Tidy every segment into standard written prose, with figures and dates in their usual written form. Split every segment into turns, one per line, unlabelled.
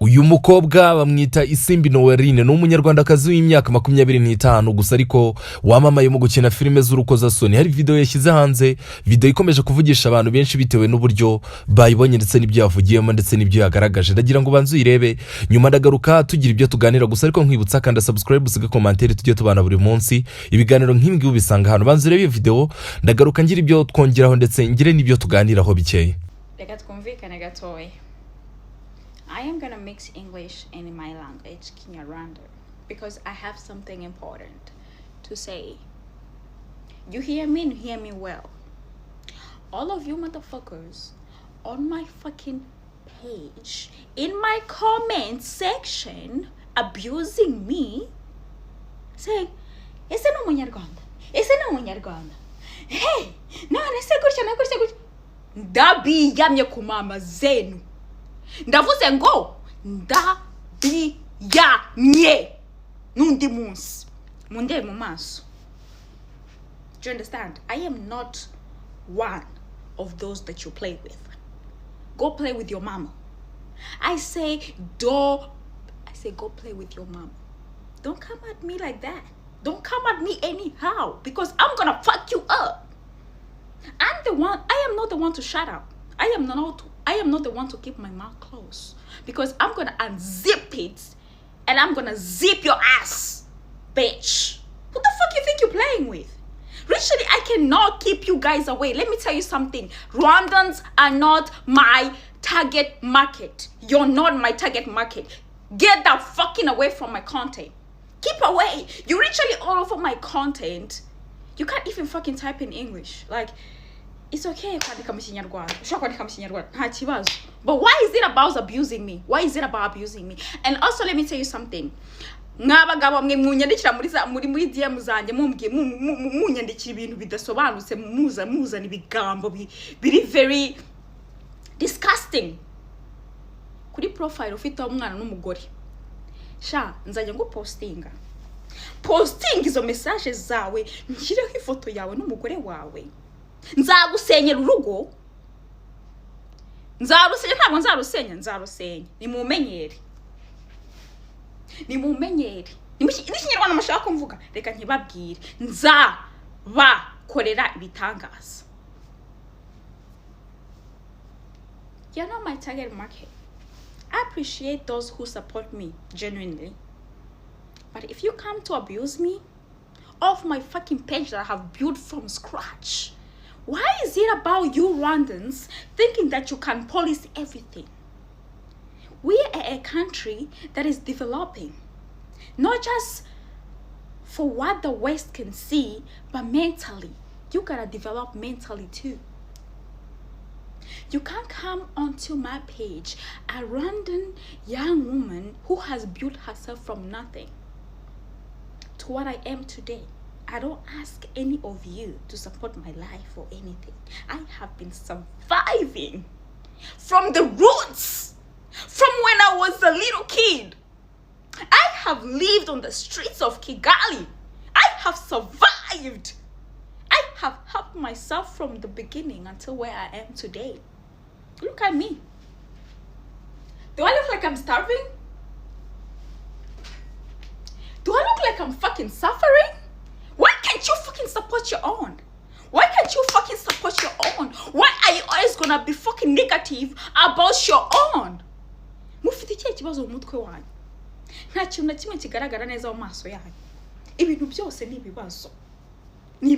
Uyu mukobwa bamwita ISIMBI Noeline ni umunyarwandakazi w'imyaka 25 gusa ariko wamamaye mu gukina filime z'urukozasoni. Hari video yashyize hanze, video ikomeje kuvugisha abantu benshi bitewe n'uburyo bayibonye ndetse n'ibyo yavugiyemo ndetse n'ibyo yagaragaje. Ndagira ngo banzu irebe nyuma ndagaruka tugira ibyo tuganira gusa ariko nkwibutsa kandi subscribe usiga commentaire tujye tubana buri munsi. Ibiganiro nk'ibi ubisanga hano. Banzu irebe video ndagaruka ngira ibyo twongeraho ndetse ngire n'ibyo tuganiraho bikeye.
Reka twumvikane gatoya. I am gonna mix English and my language, Kinyarwanda, because I have something important to say. You hear me and hear me well. All of you motherfuckers on my fucking page, in my comment section, abusing me, saying, ese no munyarwanda, ese no munyarwanda. Hey, no, ese gutya. Ndabi yamye kumama zenu. Ndavuze ngo ndabiyamye nundi munsi munde mu maso. Do you understand? I am not one of those that you play with. Go play with your mama. I say go play with your mama. Don't come at me like that. Don't come at me anyhow, because I'm gonna fuck you up. I am not the one to shut up. I am not the one to keep my mouth closed, because I'm gonna unzip it and I'm gonna zip your ass, bitch. What the fuck you think you're playing with? Literally, I cannot keep you guys away. Let me tell you something. Rwandans are not my target market. You're not my target market. Get that fucking away from my content. Keep away. You're literally all over my content. You can't even fucking type in English. Like, it's okay kwandika mu Kinyarwanda. Ushaka kwandika mu Kinyarwanda nta kibazo. But why is it about abusing me? Why is it about abusing me? And also, let me tell you something. Mwabagabo mwe munyandikira muri DM zanjye munyandikira ibintu bidasobanutse muza nibigambo biri very disgusting. Kuri profile ufite umwana n'umugore. Sha nzajya ngo posting izo messages zawe, nshyireho ifoto yawe n'umugore wawe. Nzagusenyera urugo. Ntabwo nzarusenya. Nimumenyere. N'ikinyarwanda mashaka kumvuga. Reka ntibabwire. Nzabakorera ibitangaza. You're not my target market. I appreciate those who support me genuinely. But if you come to abuse me off my fucking page that I have built from scratch, why is it about you Rwandans thinking that you can police everything? We are a country that is developing, not just for what the West can see, but mentally. You gotta develop mentally too. You can't come onto my page, a Rwandan young woman who has built herself from nothing to what I am today. I don't ask any of you to support my life or anything. I have been surviving from the roots, from when I was a little kid. I have lived on the streets of Kigali. I have survived. I have helped myself from the beginning until where I am today. Look at me. Do I look like I'm starving? Do I look like I'm fucking suffering? Why can't you fucking support your own? Why can't you fucking support your own? Why are you always gonna be fucking negative about your own? Mufite ikihe kibazo mu mutwe wanyu? Nta kintu na kimwe kigaragara neza mu maso yanyu. Ibintu byose ni ibibazo. Ni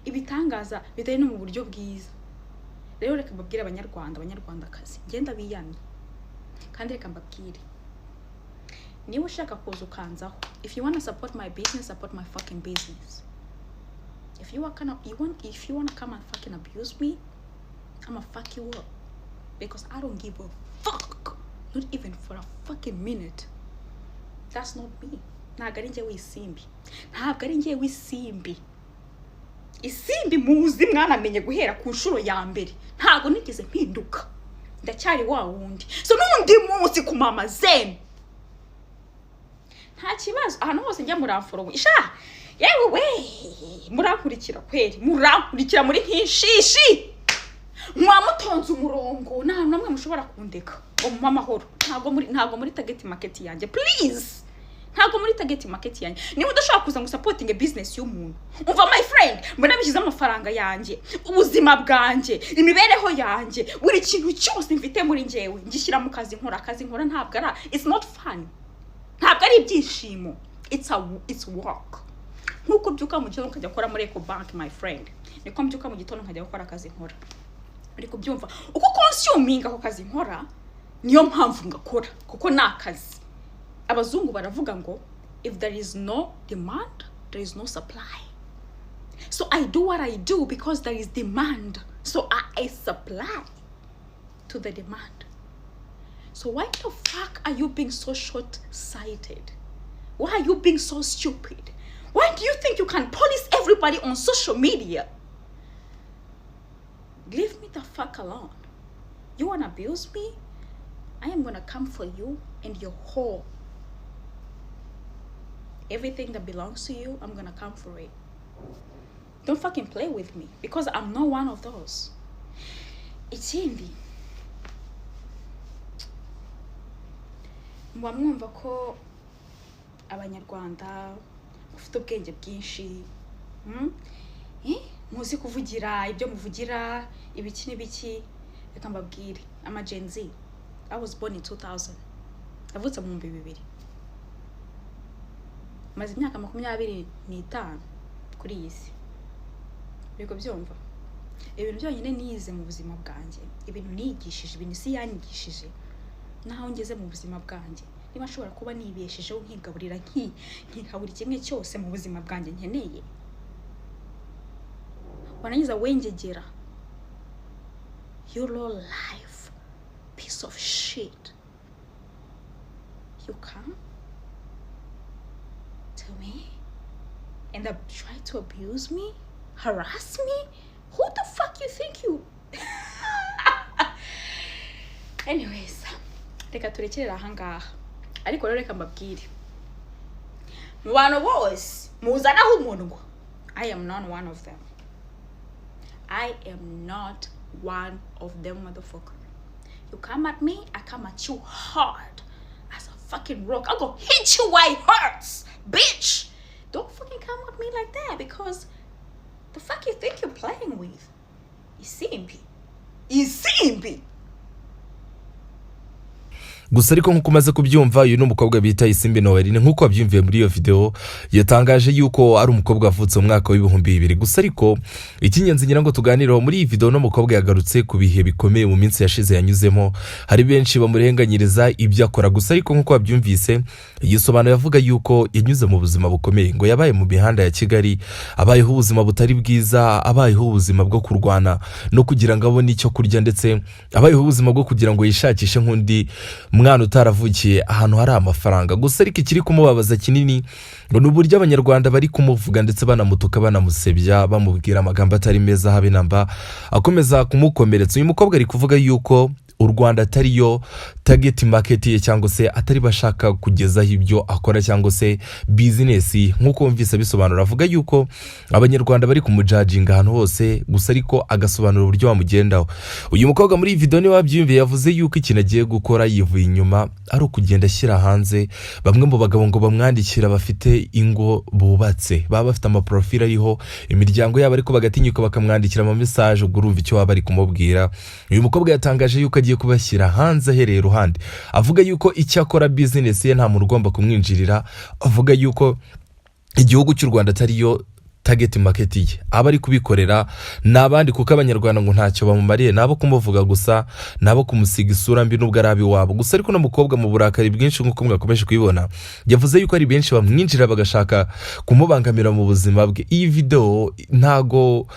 ibitangaza bitari no mu buryo bwiza. Rero reka mbabwire abanyarwandakazi ngenda biyamye. Kandi reka mbabwire, niba ushaka kuza ukanzaho, if you want to support my business, support my fucking business. If you want to come and fucking abuse me, I'ma fuck you up, because I don't give a fuck, not even for a fucking minute. That's not me. Ntabwo ari njyewe ISIMBI. ISIMBI muzi mwanamenye guhera ku nshuro ya mbere. Ntabwo nigeze mpinduka. Ndacyari wa wundi. So n'undi munsi ku mama zenu. Nta kibazo, ahantu hose njya muramforomo. Isha yewe we murankurikira kweri, muri nkishishi. Mwamutonze umurongo, nta namwe mushobora kundeka. umpa amahoro. Ntago muri target market yanjye, please. Ntago muri target market yanjye. Niba udashaka kuza ngo supporting a business y'umuntu, umva my friend, mbona bishyize amafaranga yanjye, ubuzima bwanjye, imibereho yanjye, buri kintu cyose mfite muri njyewe ngishyira mu kazi nkora ntabwo ara, it's not fun, ntabwo ari ibyishimo, it's work. Nkuko byuka mu gitondo nkajya gukora muri Eco Bank, my friend, niko mbyuka mu gitondo nkajya gukora akazi nkora. Uri kubyumva? Uko consuming ako kazi nkora niyo mpamvu ngakora, kuko nakazi. Abazungu baravuga ngo if there is no demand, there is no supply. So I do what I do because there is demand. So I supply to the demand. So why the fuck are you being so short-sighted? Why are you being so stupid? Why do you think you can police everybody on social media? Leave me the fuck alone. You wanna abuse me? I am gonna come for you and your whole. Everything that belongs to you, I'm gonna come for it. Don't fucking play with me because I'm not one of those. Ikindi, mwumva ko abanyarwanda bafite ubwenge bwinshi, muzi kuvugira ibyo muvugira ibiki n'ibiki. Reka mbabwire, ama Gen Z. I was born in 2000. Avutse mu 2000. Maze imyaka 25 kuri iyi si. Biko byumva. Ibintu byonyine nize mu buzima bwanjye, ibintu nigishije, ibintu si yanigishije, naho ngeze mu buzima bwanjye. Niba nshobora kuba nibeshejeho nkigaburira nkikabura kimwe cyose mu buzima bwanjye nkeneye, warangiza wengegera, you low life piece of shit. You come to me and try to abuse me, harass me. Who the fuck you think you? Anyways, reka turekere ahangaha. Ariko rero reka mbabwire, mu bantu bose muzanaho umunwa, I am not one of them. I am not one of them, motherfucker. You come at me, I come at you hard as a fucking rock. I'll go hit you while it hurts, bitch. Don't fucking come at me like that, because the fuck you think you're playing with? ISIMBI.
Gusa ariko nkuko umaze kubyumva, uyu n'umukobwa bita ISIMBI Noeline, nkuko wabyumviye muri iyo video, yatangaje yuko ari umukobwa wavutse mu mwaka w'2000. Gusa ariko ikinyenzi ngira ngo tuganiraho muri iyi video, no mukobwa yagarutse ku bihe bikomeye mu minsi yashize yanyuzemo. Hari benshi bamurenganyiriza ibyo akora. Gusa ariko nkuko wabyumvise, yisobanura yavuga yuko yanyuze mu buzima bukomeye, ngo yabaye mu mihanda ya Kigali, abayeho ubuzima butari bwiza, abayeho ubuzima bwo kurwana no kugira ngo abone icyo kurya, ndetse abayeho ubuzima bwo kugira ngo yishakishe nk'undi mwana utaravukiye ahantu hari amafaranga. Gusa ariko ikiri kumubabaza kinini ngo n'uburyo abanyarwanda bari kumuvuga ndetse banamutuka, banamusebya, bamubwira amagambo atari meza habe namba, akomeza kumukomeretsa. Uyu mukobwa ari kuvuga yuko u Rwanda atari yo target market ye, cyangwa se atari bashaka kugezaho ibyo akora cyangwa se business. Nkuko wumvise bisobanura, avuga yuko abanyarwanda bari kumujudginga ahantu hose, gusa ariko agasobanura uburyo bamugendaho. Uyu mukobwa muri video ni wabyumviye, yavuze yuko ikintu agiye gukora yivuye inyuma ari ukugenda ashyira hanze bamwe mu bagabo ngo bamwandikira bafite ingo bubatse, baba bafite ama profile ariho imiryango yabo, ariko bagatinyuka bakamwandikira ama message, ubwo urumva icyo baba bari kumubwira. Uyu mukobwa yatangaje yuko agiye kubashyira hanze ahereye ruhande, avuga yuko icyo akora business ye nta muntu ugomba kumwinjirira, avuga yuko igihugu cy'u Rwanda atari yo target market ye, abari kubikorera nabandi, kuko abanyarwanda ngo ntacyo bamumariye, nabo kumuvuga gusa, nabo kumusiga isura mbi nubwo arabi wabo. Gusa ariko no mukobwa mu burakari bwinshi nkuko mwakomeje kubibona, yavuze yuko ari benshi bamwinjira bagashaka kumubangamira mu buzima bwe. Iyi video ntago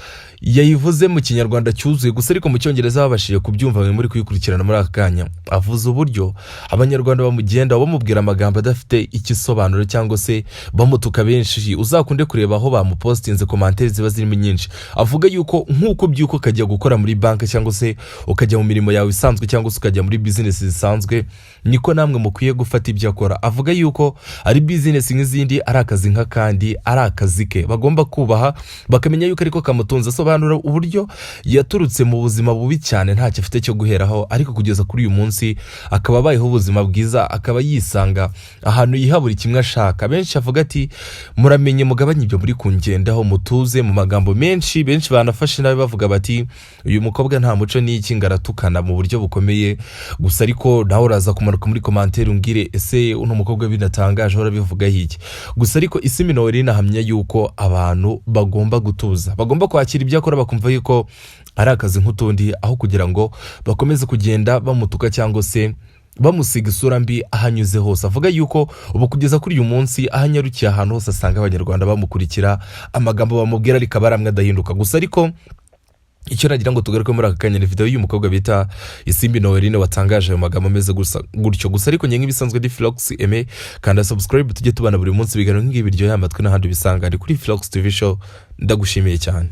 yayivuze mu kinyarwanda cyuzuye, gusa ariko mu cyongereza babashije kubyumva muri kuyikurikirana muri aka kanya. Avuze uburyo abanyarwanda bamugenda bamubwira amagambo adafite ikisobanuro, cyangwa se bamutuka benshi. Uzakunde kureba aho bamupost yapostinze commentaires ziba zirimo nyinshi avuga yuko nkuko byuko kajya gukora muri bank cyangwa se ukajya mu mirimo yawe isanzwe cyangwa se ukajya muri business zisanzwe niko namwe mukwiye gufata ibyo akora avuga yuko ari business nk'izindi ari akazi nk'akandi ari akazi ke bagomba kubaha bakamenya yuko ariko kamutunze asobanura uburyo yaturutse mu buzima bubi cyane nta cyafite cyo guheraho ariko kugeza kuri uyu munsi akaba abayeho ubuzima bwiza akaba yisanga ahantu yihabura kimwe ashaka benshi avuga ati muramenye mugabanye ibyo muri kungendaho mutuze mu magambo menshi benshi banafashe nabe bavuga bati uyu mukobwa nta muco n'iki ngaratukana mu buryo bukomeye gusa ariko nawe uraza kumanuka muri commentaire umbwire ese uno mukobwa binatangaje urabivuga hiki gusa ariko ISIMBI Noeline ahamya yuko abantu bagomba gutuza bagomba kwakira ibyo akora bakumva yuko ari akazi nk'utundi aho kugira ngo bakomeze kugenda bamutuka cyangwa se bamusiga isura mbi ahanyuze hose avuga yuko ubu kugeza kuri uyu munsi ahanyarukiye ahantu hose asanga abanyarwanda bamukurikira amagambo bamubwira ariko baramwe adahinduka gusa ariko icyo nagira ngo tugaruke muri aka kanya ni video y'uyu mukobwa bita ISIMBI Noeline watangaje ayo magambo ameze gutyo gusa ariko nyenga ibisanzwe di Flox Aime kanda subscribe tujye tubana buri munsi biganiro nk'ibi biryo y'amatwi n'ahandi bisanga ari kuri Flox TV show ndagushimiye cyane.